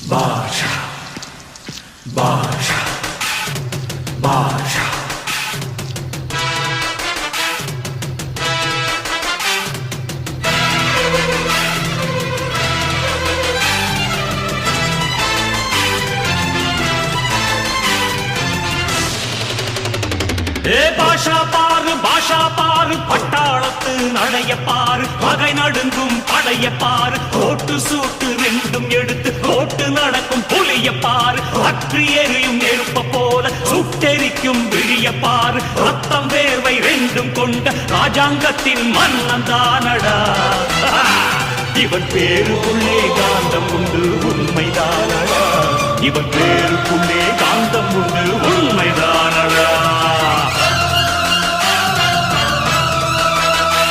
பாஷா பாஷா பாஷா பாஷா பாரு பட்டாளத்து நடைய பாரு பகை நடுங்கும் படைய பாரு கோட்டு சூட்டு ரெண்டும் எடுத்து கோட்டு நடக்கும் புலிய பாரு அற்றி எரியும் நெருப்ப போல சுட்டெரிக்கும் விழிய பாரு ரத்தம் வேர்வை ரெண்டும் கொண்ட ராஜாங்கத்தின் மன்னன் தானடா இவன் பேருக்குள்ளே காந்தம் உண்டு உண்மைதானடா இவன் பேருக்குள்ளே காந்தம் உண்டு உண்மைதானடா